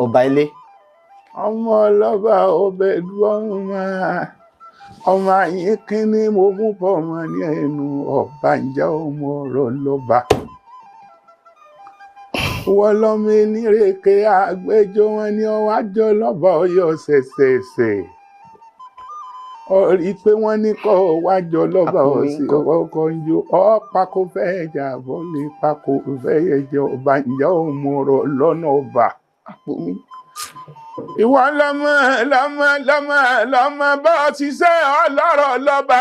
ọba ilé. ọmọ ọlọ́ba ọbẹ̀ ọmọ ayé kínní mo mú bọ̀ ọmọ ní ẹnu ọba ǹjẹ́ ọmọ ọ̀rọ̀ lọ́ba. wọ́n lọ́mọ enírèké àgbẹjọ́ wọn ní ọwọ́ àjọ lọ́ba ọyọ́ ṣẹ̀ṣẹ̀ṣẹ̀. Orí pé wọ́n ní kọ́ wájọ lọ́ba ọ̀sìn ọkọ̀ ń jó pákó fẹ́ jà bọ́lé pákó fẹ́ ẹ̀jẹ̀ ọba ǹjẹ́ ọmọ ọ̀rọ̀ lọ́nà ọba. Ìwọ lọ́mọ bá ṣiṣẹ́ ọlọ́rọ̀ lọ́ba.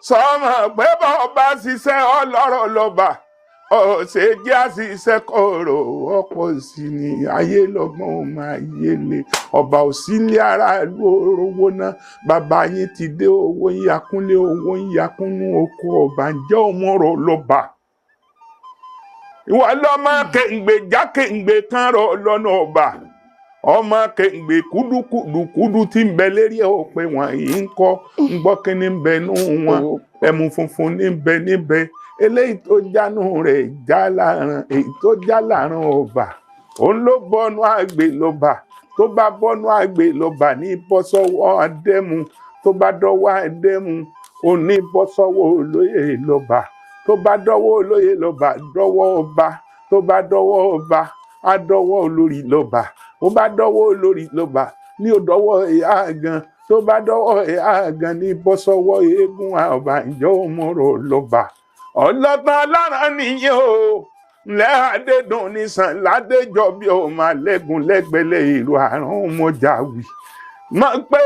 Sọmọ pé bọ́ bá ṣiṣẹ́ ọlọ́rọ̀ lọ́ba. Ọ̀sẹ̀ jẹ́ àṣìṣe kọ̀rọ̀ ọ̀pọ̀ sí ni ayé lọ́gbọ́n máa yé le. Ọba ò sí ilé aráàlú orówó náà. Bàbá yín ti dé owó ń yakúnlé owó ń yakúnnú oko ọba ǹjẹ́ ọmọ ọ̀rọ̀ lọ́ba. Ìwọ lọ́mọ kéǹgbè jákéǹgbè kan rọ̀ lọ́nà ọba. Ọmọ kéǹgbè kúdùkúdù tí ń bẹ lérí òpè wọ̀nyí ń kọ́ ń gbọ́ kí ní ń bẹ nú wọn. Ẹmu funfun ní ń bẹ níbẹ̀. Eléyìí tó jánu rẹ̀ já láàrin èyí tó já láàrin ọba. Òun ló bọ́nú àgbè lọ́ba. Tó bá bọ́nú àgbè lọ́ba ní bọ́sọ́wọ́ adẹ́mu. Tó bá dọ́wọ́ adẹ́mu òun ní bọ́sọ́wọ́ olóyè lọ́ba. Tó bá dọ́wọ́ olóyè lọ́ba dọ́wọ́ ọba. Tó bá dọ́wọ́ ọba á dọ́wọ́ olórí lọ́ba. Ó bá dọ́wọ́ olórí lọ́ba ní ó dọ́wọ́ ìyá gan. Tó bá dọ́wọ́ ìyá gan ní bọ́sọ́wọ́ eégún ọba ǹjẹ́ ọmọ ọ̀rọ̀ lọ́ba. Ọlọ́tàn lára nìyẹn o ńlẹ́ adédùn nìsàn ládéjọ́ bí o máa lẹ́gùn lẹ́gbẹ̀lẹ́ ìlú àrùn mọ́jàwí. Mọ̀ pé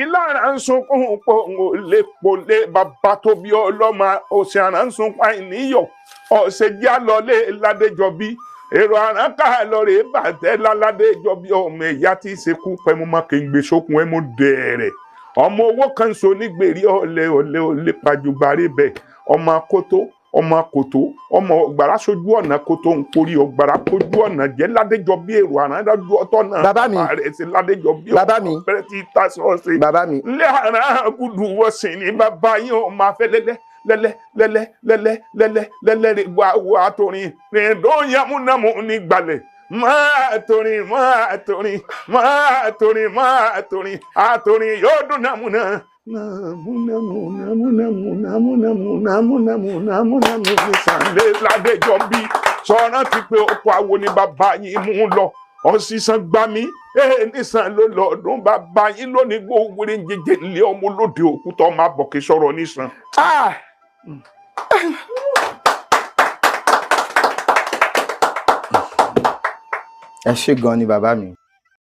ìlara ń sunkún pò ń lè polé bàbá tó bí ọlọ́mọ òsì àrà ń sunkún àìníyọ̀ ọ̀sẹ̀ jẹ́ àlọ́lé ládéjọ́ bí èrò àrán ká lọ́ọ̀rẹ́ bàtẹ́ láládéjọ́ bí ọmọ ẹ̀yà tí ì ṣekú pẹ́ mo máa kéǹgbé sókun ẹ̀ mo dẹ̀rẹ̀ ọmọ owó kan so nígbèrè ọ̀lẹ́ pàjùbárí bẹ́ẹ̀ ọmọ akótó ọmọ kòtó ọmọ ọgbàrá sójú ọ̀nà kòtó ń porí ọgbàrá kójú ọ̀nà jẹ́ ládéjọ́ bí èrò àrán dájú ọ̀tọ̀ náà. Bàbá mi rẹ̀ sí ládéjọ́ bí ọmọ bẹ̀rẹ̀ tí ta sọ́ọ̀sì. Bàbá mi. ilé àrán gùdù wọ̀sìn ní bàbá yín ó máa fẹ́ lẹ́lẹ́ wà torin rìndó yamúnamú ní gbalẹ̀. Máa torin àtorin yóò dún nàmúnà. Nàmúnàmú sànlé ládéjọ́ bí sọ̀rọ̀ ti pé ọkọ̀ àwo ni bàbá yín mú lọ ọ̀sísàn gbá mi nísàn ló lọ ọdún bàbá yín lónìí gbogbo rẹ̀ ń jẹjẹ ilé ọmọ olóde òkúta ọmọ abọ̀kí sọ̀rọ̀ nísàn. Ẹ ṣé gan ni bàbá mi.